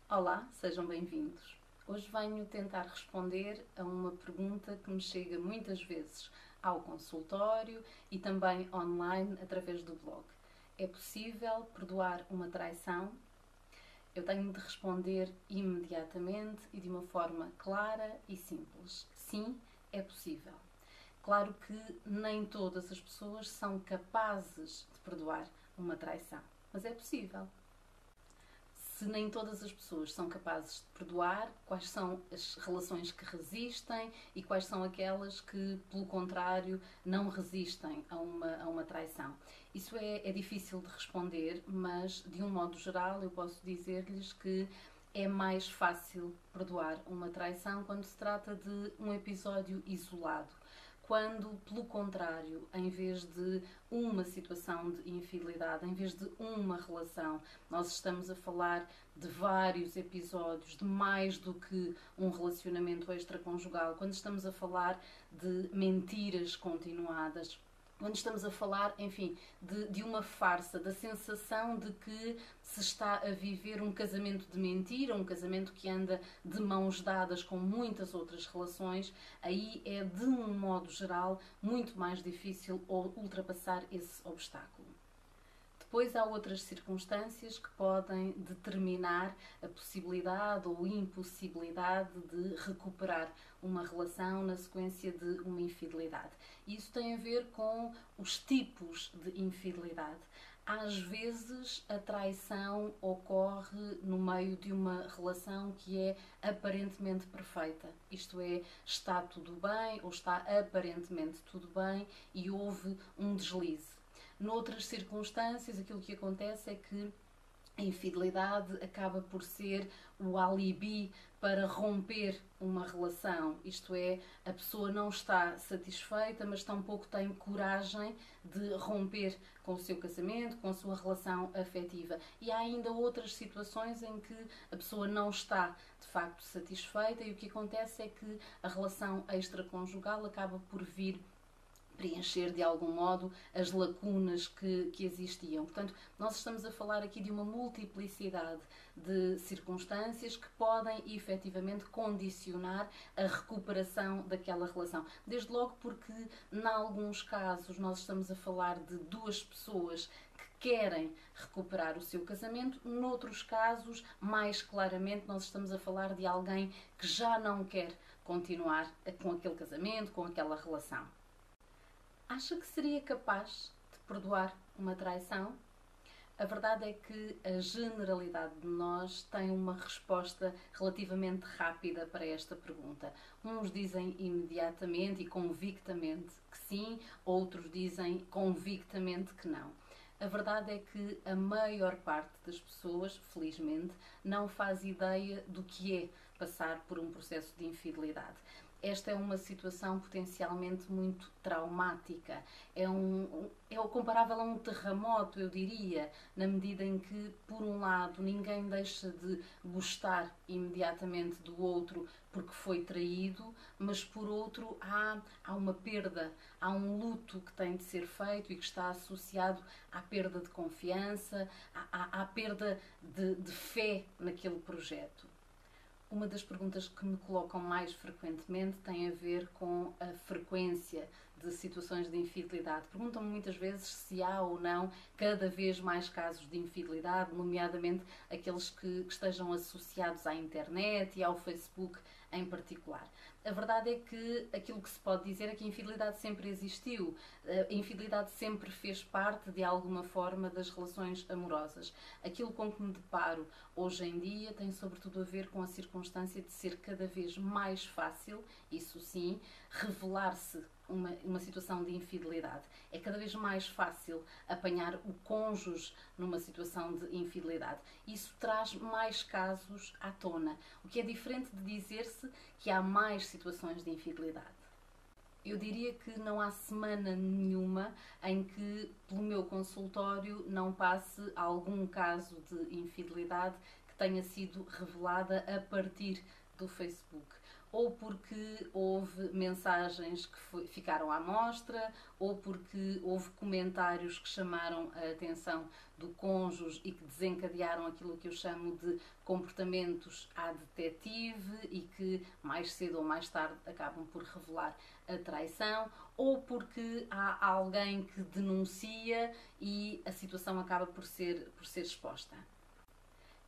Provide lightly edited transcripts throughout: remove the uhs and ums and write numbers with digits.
Olá, sejam bem-vindos. Hoje venho tentar responder a uma pergunta que me chega muitas vezes ao consultório e também online através do blog. É possível perdoar uma traição? Eu tenho de responder imediatamente e de uma forma clara e simples. Sim, é possível. Claro que nem todas as pessoas são capazes de perdoar uma traição, mas é possível. Se nem todas as pessoas são capazes de perdoar, quais são as relações que resistem e quais são aquelas que, pelo contrário, não resistem a uma traição. Isso é difícil de responder, mas de um modo geral eu posso dizer-lhes que é mais fácil perdoar uma traição quando se trata de um episódio isolado. Quando, pelo contrário, em vez de uma situação de infidelidade, em vez de uma relação, nós estamos a falar de vários episódios, de mais do que um relacionamento extraconjugal, quando estamos a falar de mentiras continuadas, quando estamos a falar, enfim, de uma farsa, da sensação de que se está a viver um casamento de mentira, um casamento que anda de mãos dadas com muitas outras relações, aí é, de um modo geral, muito mais difícil ultrapassar esse obstáculo. Depois há outras circunstâncias que podem determinar a possibilidade ou impossibilidade de recuperar uma relação na sequência de uma infidelidade. Isso tem a ver com os tipos de infidelidade. Às vezes a traição ocorre no meio de uma relação que é aparentemente perfeita. Isto é, está tudo bem ou está aparentemente tudo bem e houve um deslize. Noutras circunstâncias, aquilo que acontece é que a infidelidade acaba por ser o alibi para romper uma relação. Isto é, a pessoa não está satisfeita, mas tampouco tem coragem de romper com o seu casamento, com a sua relação afetiva. E há ainda outras situações em que a pessoa não está de facto satisfeita e o que acontece é que a relação extraconjugal acaba por vir preencher de algum modo as lacunas que existiam. Portanto, nós estamos a falar aqui de uma multiplicidade de circunstâncias que podem efetivamente condicionar a recuperação daquela relação. Desde logo porque, em alguns casos, nós estamos a falar de duas pessoas que querem recuperar o seu casamento, noutros casos, mais claramente, nós estamos a falar de alguém que já não quer continuar com aquele casamento, com aquela relação. Acha que seria capaz de perdoar uma traição? A verdade é que a generalidade de nós tem uma resposta relativamente rápida para esta pergunta. Uns dizem imediatamente e convictamente que sim, outros dizem convictamente que não. A verdade é que a maior parte das pessoas, felizmente, não faz ideia do que é passar por um processo de infidelidade. Esta é uma situação potencialmente muito traumática. É o comparável a um terremoto, eu diria, na medida em que, por um lado, ninguém deixa de gostar imediatamente do outro porque foi traído, mas por outro há uma perda, há um luto que tem de ser feito e que está associado à perda de confiança, à perda de fé naquele projeto. Uma das perguntas que me colocam mais frequentemente tem a ver com a frequência de situações de infidelidade. Perguntam-me muitas vezes se há ou não cada vez mais casos de infidelidade, nomeadamente aqueles que estejam associados à internet e ao Facebook em particular. A verdade é que aquilo que se pode dizer é que a infidelidade sempre existiu. A infidelidade sempre fez parte, de alguma forma, das relações amorosas. Aquilo com que me deparo hoje em dia tem sobretudo a ver com a circunstância de ser cada vez mais fácil, isso sim, revelar-se uma situação de infidelidade. É cada vez mais fácil apanhar o cônjuge numa situação de infidelidade. Isso traz mais casos à tona, o que é diferente de dizer-se que há mais situações de infidelidade. Eu diria que não há semana nenhuma em que, pelo meu consultório, não passe algum caso de infidelidade que tenha sido revelada a partir do Facebook. ou porque houve mensagens que ficaram à mostra, ou porque houve comentários que chamaram a atenção do cônjuge e que desencadearam aquilo que eu chamo de comportamentos à detetive e que mais cedo ou mais tarde acabam por revelar a traição, ou porque há alguém que denuncia e a situação acaba por ser exposta.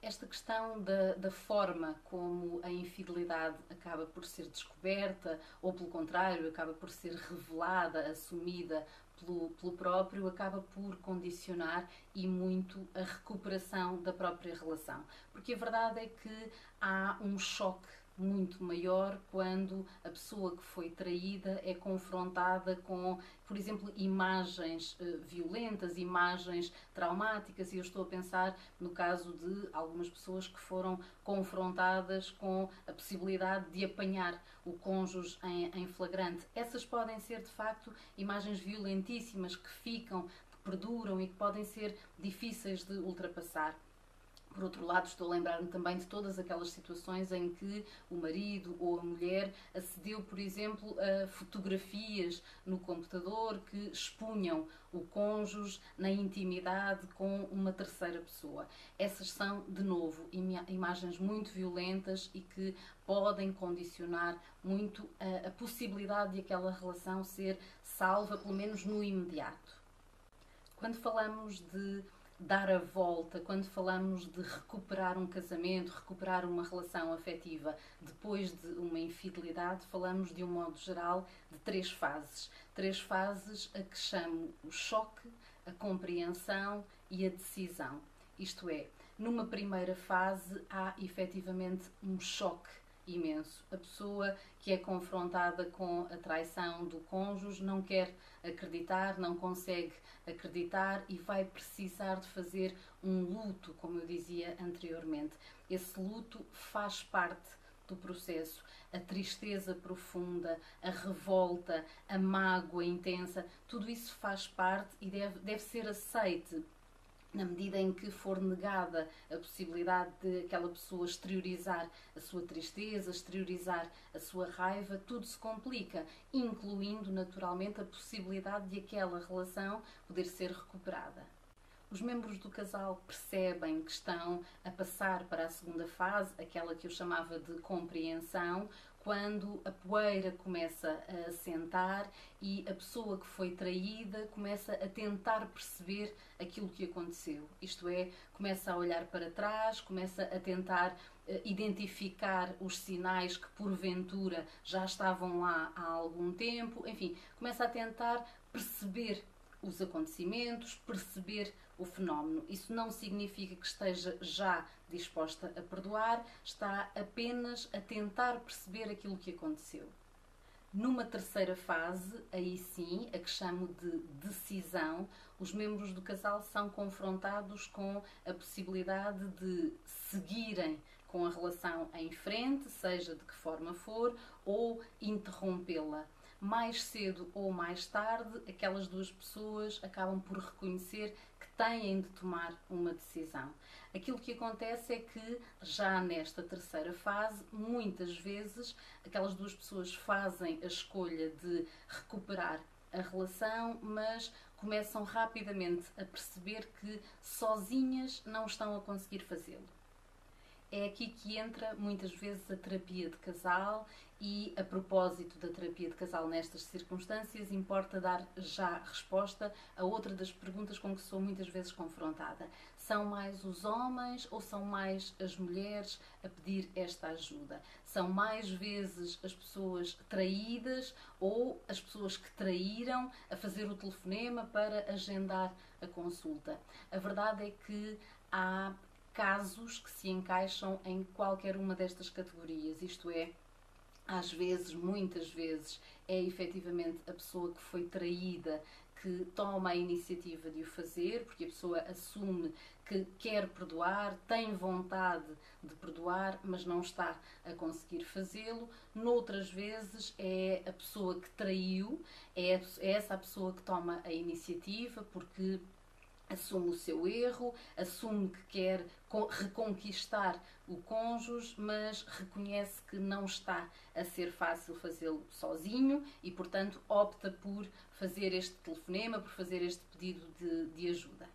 Esta questão da forma como a infidelidade acaba por ser descoberta, ou pelo contrário, acaba por ser revelada, assumida pelo próprio, acaba por condicionar e muito a recuperação da própria relação. Porque a verdade é que há um choque muito maior quando a pessoa que foi traída é confrontada com, por exemplo, imagens violentas, imagens traumáticas, e eu estou a pensar no caso de algumas pessoas que foram confrontadas com a possibilidade de apanhar o cônjuge em flagrante. Essas podem ser, de facto, imagens violentíssimas que ficam, que perduram e que podem ser difíceis de ultrapassar. Por outro lado, estou a lembrar-me também de todas aquelas situações em que o marido ou a mulher acedeu, por exemplo, a fotografias no computador que expunham o cônjuge na intimidade com uma terceira pessoa. Essas são, de novo, imagens muito violentas e que podem condicionar muito a possibilidade de aquela relação ser salva, pelo menos no imediato. Quando falamos de dar a volta, quando falamos de recuperar um casamento, recuperar uma relação afetiva depois de uma infidelidade, falamos de um modo geral de três fases. Três fases a que chamo o choque, a compreensão e a decisão. Isto é, numa primeira fase há efetivamente um choque imenso. A pessoa que é confrontada com a traição do cônjuge não quer acreditar, não consegue acreditar e vai precisar de fazer um luto, como eu dizia anteriormente. Esse luto faz parte do processo. A tristeza profunda, a revolta, a mágoa intensa, tudo isso faz parte e deve ser aceite. Na medida em que for negada a possibilidade de aquela pessoa exteriorizar a sua tristeza, exteriorizar a sua raiva, tudo se complica, incluindo naturalmente a possibilidade de aquela relação poder ser recuperada. Os membros do casal percebem que estão a passar para a segunda fase, aquela que eu chamava de compreensão, quando a poeira começa a assentar e a pessoa que foi traída começa a tentar perceber aquilo que aconteceu. Isto é, começa a olhar para trás, começa a tentar identificar os sinais que porventura já estavam lá há algum tempo, enfim, começa a tentar perceber os acontecimentos, perceber o fenómeno. Isso não significa que esteja já disposta a perdoar, está apenas a tentar perceber aquilo que aconteceu. Numa terceira fase, aí sim, a que chamo de decisão, os membros do casal são confrontados com a possibilidade de seguirem com a relação em frente, seja de que forma for, ou interrompê-la. Mais cedo ou mais tarde, aquelas duas pessoas acabam por reconhecer que têm de tomar uma decisão. Aquilo que acontece é que, já nesta terceira fase, muitas vezes, aquelas duas pessoas fazem a escolha de recuperar a relação, mas começam rapidamente a perceber que sozinhas não estão a conseguir fazê-lo. É aqui que entra muitas vezes a terapia de casal e, a propósito da terapia de casal nestas circunstâncias, importa dar já resposta a outra das perguntas com que sou muitas vezes confrontada. São mais os homens ou são mais as mulheres a pedir esta ajuda? São mais vezes as pessoas traídas ou as pessoas que traíram a fazer o telefonema para agendar a consulta? A verdade é que há casos que se encaixam em qualquer uma destas categorias, isto é, às vezes, muitas vezes, é efetivamente a pessoa que foi traída que toma a iniciativa de o fazer, porque a pessoa assume que quer perdoar, tem vontade de perdoar, mas não está a conseguir fazê-lo. Noutras vezes é a pessoa que traiu, é essa a pessoa que toma a iniciativa, porque assume o seu erro, assume que quer reconquistar o cônjuge, mas reconhece que não está a ser fácil fazê-lo sozinho e, portanto, opta por fazer este telefonema, por fazer este pedido de ajuda.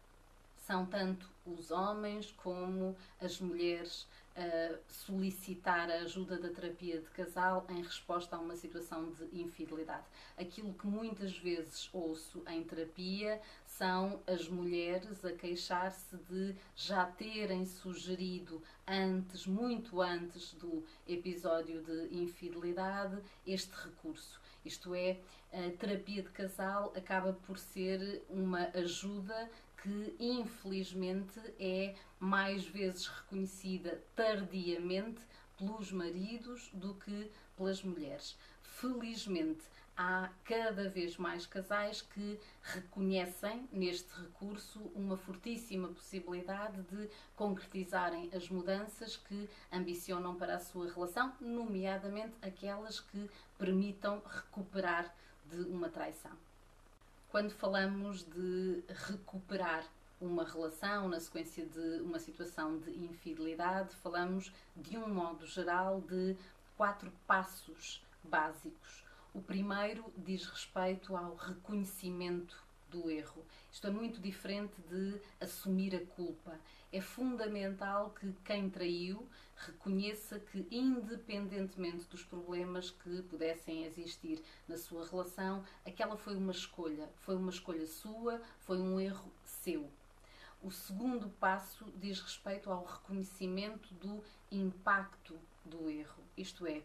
São tanto os homens como as mulheres a solicitar a ajuda da terapia de casal em resposta a uma situação de infidelidade. Aquilo que muitas vezes ouço em terapia são as mulheres a queixar-se de já terem sugerido antes, muito antes do episódio de infidelidade, este recurso. Isto é, a terapia de casal acaba por ser uma ajuda que infelizmente é mais vezes reconhecida tardiamente pelos maridos do que pelas mulheres. Felizmente, há cada vez mais casais que reconhecem neste recurso uma fortíssima possibilidade de concretizarem as mudanças que ambicionam para a sua relação, nomeadamente aquelas que permitam recuperar de uma traição. Quando falamos de recuperar uma relação na sequência de uma situação de infidelidade, falamos de um modo geral de 4 passos básicos. O primeiro diz respeito ao reconhecimento do erro. Isto é muito diferente de assumir a culpa. É fundamental que quem traiu reconheça que, independentemente dos problemas que pudessem existir na sua relação, aquela foi uma escolha sua, foi um erro seu. O segundo passo diz respeito ao reconhecimento do impacto do erro, isto é,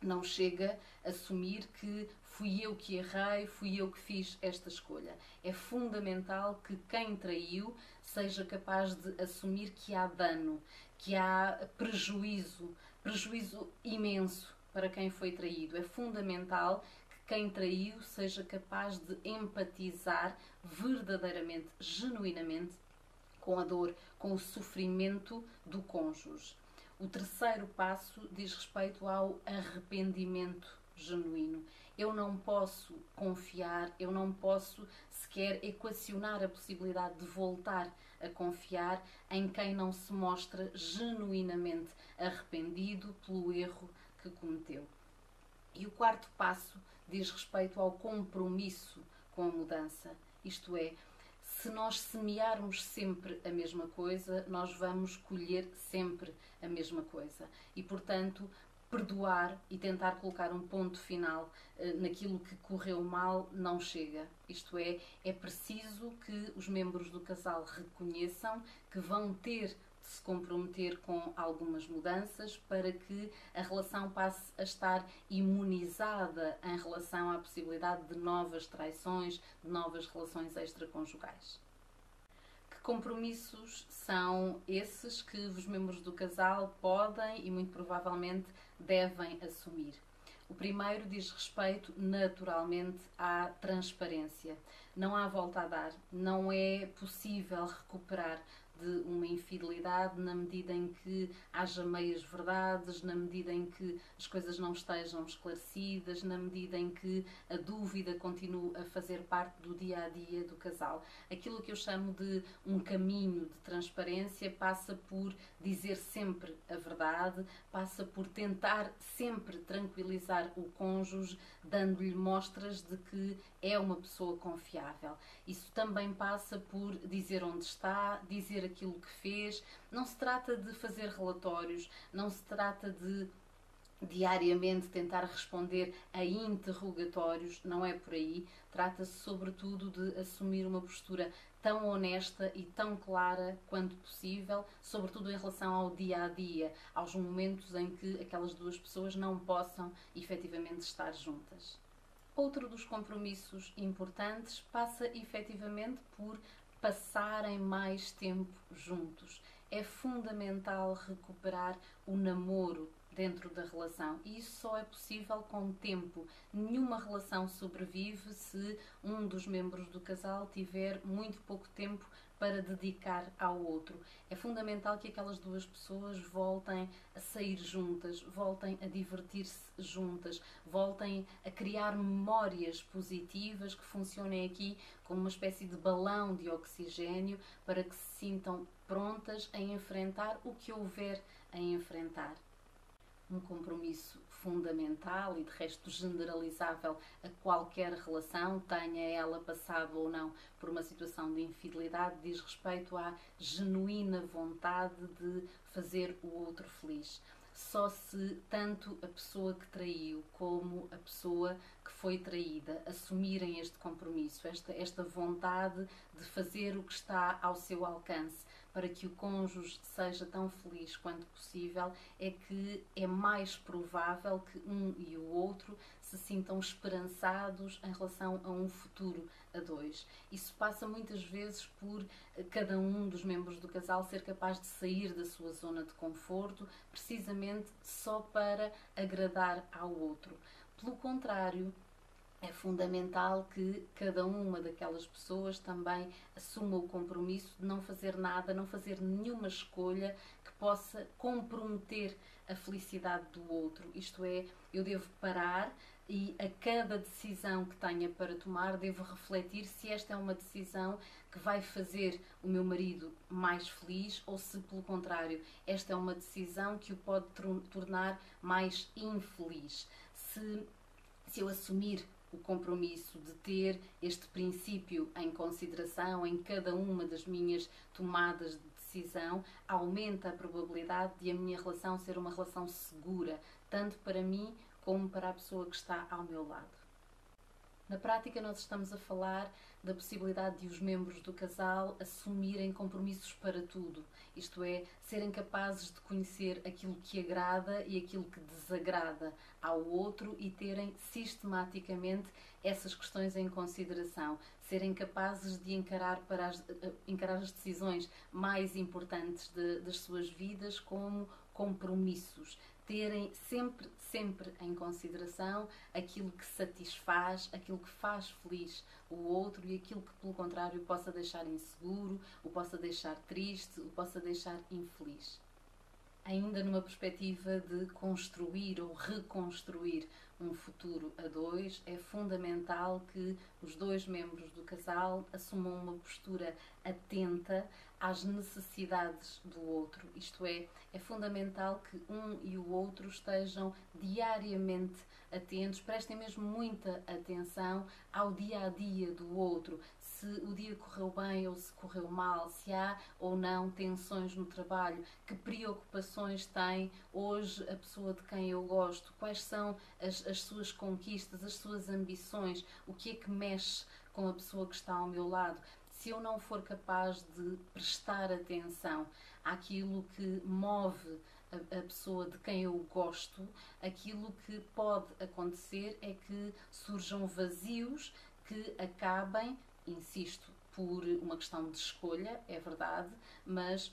não chega a assumir que fui eu que errei, fui eu que fiz esta escolha. É fundamental que quem traiu seja capaz de assumir que há dano, que há prejuízo imenso para quem foi traído. É fundamental que quem traiu seja capaz de empatizar verdadeiramente, genuinamente, com a dor, com o sofrimento do cônjuge. O terceiro passo diz respeito ao arrependimento genuíno. Eu não posso confiar, eu não posso sequer equacionar a possibilidade de voltar a confiar em quem não se mostra genuinamente arrependido pelo erro que cometeu. E o quarto passo diz respeito ao compromisso com a mudança. Isto é, se nós semearmos sempre a mesma coisa, nós vamos colher sempre a mesma coisa. E, portanto, perdoar e tentar colocar um ponto final naquilo que correu mal não chega. Isto é preciso que os membros do casal reconheçam que vão ter de se comprometer com algumas mudanças para que a relação passe a estar imunizada em relação à possibilidade de novas traições, de novas relações extraconjugais. Que compromissos são esses que os membros do casal podem e muito provavelmente devem assumir? O primeiro diz respeito, naturalmente, à transparência. Não há volta a dar, não é possível recuperar de uma infidelidade na medida em que haja meias verdades, na medida em que as coisas não estejam esclarecidas, na medida em que a dúvida continue a fazer parte do dia a dia do casal. Aquilo que eu chamo de um caminho de transparência passa por dizer sempre a verdade, passa por tentar sempre tranquilizar o cônjuge, dando-lhe mostras de que é uma pessoa confiável. Isso também passa por dizer onde está, dizer aquilo que fez. Não se trata de fazer relatórios, não se trata de diariamente tentar responder a interrogatórios, não é por aí. Trata-se sobretudo de assumir uma postura tão honesta e tão clara quanto possível, sobretudo em relação ao dia a dia, aos momentos em que aquelas duas pessoas não possam efetivamente estar juntas. Outro dos compromissos importantes passa efetivamente por passarem mais tempo juntos. É fundamental recuperar o namoro dentro da relação. E isso só é possível com tempo. Nenhuma relação sobrevive se um dos membros do casal tiver muito pouco tempo para dedicar ao outro. É fundamental que aquelas duas pessoas voltem a sair juntas, voltem a divertir-se juntas, voltem a criar memórias positivas que funcionem aqui como uma espécie de balão de oxigênio para que se sintam prontas a enfrentar o que houver a enfrentar. Um compromisso fundamental e de resto generalizável a qualquer relação, tenha ela passado ou não por uma situação de infidelidade, diz respeito à genuína vontade de fazer o outro feliz. Só se tanto a pessoa que traiu como a pessoa que foi traída assumirem este compromisso, esta vontade de fazer o que está ao seu alcance para que o cônjuge seja tão feliz quanto possível, é que é mais provável que um e o outro se sintam esperançados em relação a um futuro a dois. Isso passa muitas vezes por cada um dos membros do casal ser capaz de sair da sua zona de conforto, precisamente só para agradar ao outro. Pelo contrário, é fundamental que cada uma daquelas pessoas também assuma o compromisso de não fazer nada, não fazer nenhuma escolha que possa comprometer a felicidade do outro. Isto é, eu devo parar e a cada decisão que tenha para tomar devo refletir se esta é uma decisão que vai fazer o meu marido mais feliz ou se, pelo contrário, esta é uma decisão que o pode tornar mais infeliz. Se eu assumir o compromisso de ter este princípio em consideração em cada uma das minhas tomadas de decisão, aumenta a probabilidade de a minha relação ser uma relação segura, tanto para mim como para a pessoa que está ao meu lado. Na prática, nós estamos a falar da possibilidade de os membros do casal assumirem compromissos para tudo, isto é, serem capazes de conhecer aquilo que agrada e aquilo que desagrada ao outro e terem sistematicamente essas questões em consideração, serem capazes de encarar as decisões mais importantes das suas vidas como compromissos, terem sempre em consideração aquilo que satisfaz, aquilo que faz feliz o outro e aquilo que, pelo contrário, o possa deixar inseguro, o possa deixar triste, o possa deixar infeliz. Ainda numa perspectiva de construir ou reconstruir um futuro a dois, é fundamental que os dois membros do casal assumam uma postura atenta às necessidades do outro. Isto é fundamental que um e o outro estejam diariamente atentos, prestem mesmo muita atenção ao dia-a-dia do outro. Se o dia correu bem ou se correu mal, se há ou não tensões no trabalho, que preocupações tem hoje a pessoa de quem eu gosto, quais são as suas conquistas, as suas ambições, o que é que mexe com a pessoa que está ao meu lado. Se eu não for capaz de prestar atenção àquilo que move a pessoa de quem eu gosto, aquilo que pode acontecer é que surjam vazios que acabem, insisto, por uma questão de escolha, é verdade, mas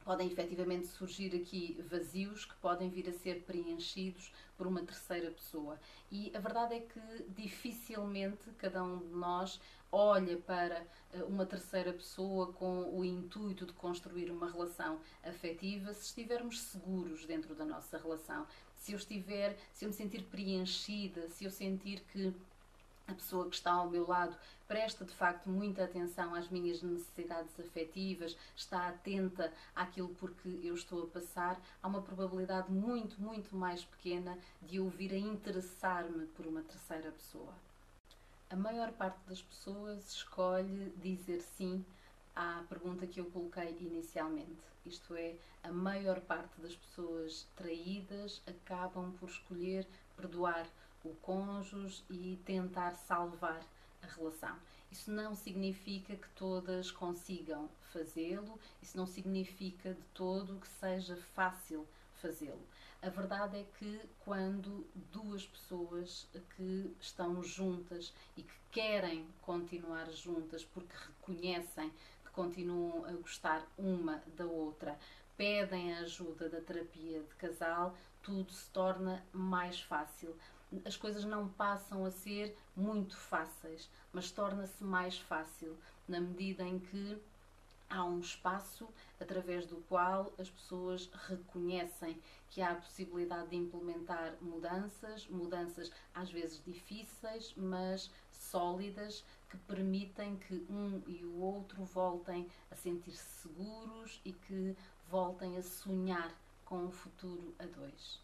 podem efetivamente surgir aqui vazios que podem vir a ser preenchidos por uma terceira pessoa. E a verdade é que dificilmente cada um de nós olha para uma terceira pessoa com o intuito de construir uma relação afetiva se estivermos seguros dentro da nossa relação. Se eu me sentir preenchida, se eu sentir que a pessoa que está ao meu lado presta de facto muita atenção às minhas necessidades afetivas, está atenta àquilo por que eu estou a passar, há uma probabilidade muito mais pequena de eu vir a interessar-me por uma terceira pessoa. A maior parte das pessoas escolhe dizer sim à pergunta que eu coloquei inicialmente. Isto é, a maior parte das pessoas traídas acabam por escolher perdoar o cônjuge e tentar salvar a relação. Isso não significa que todas consigam fazê-lo, isso não significa de todo que seja fácil fazê-lo. A verdade é que quando duas pessoas que estão juntas e que querem continuar juntas porque reconhecem que continuam a gostar uma da outra, pedem a ajuda da terapia de casal, tudo se torna mais fácil. As coisas não passam a ser muito fáceis, mas torna-se mais fácil na medida em que há um espaço através do qual as pessoas reconhecem que há a possibilidade de implementar mudanças, mudanças às vezes difíceis, mas sólidas, que permitem que um e o outro voltem a sentir-se seguros e que voltem a sonhar com um futuro a dois.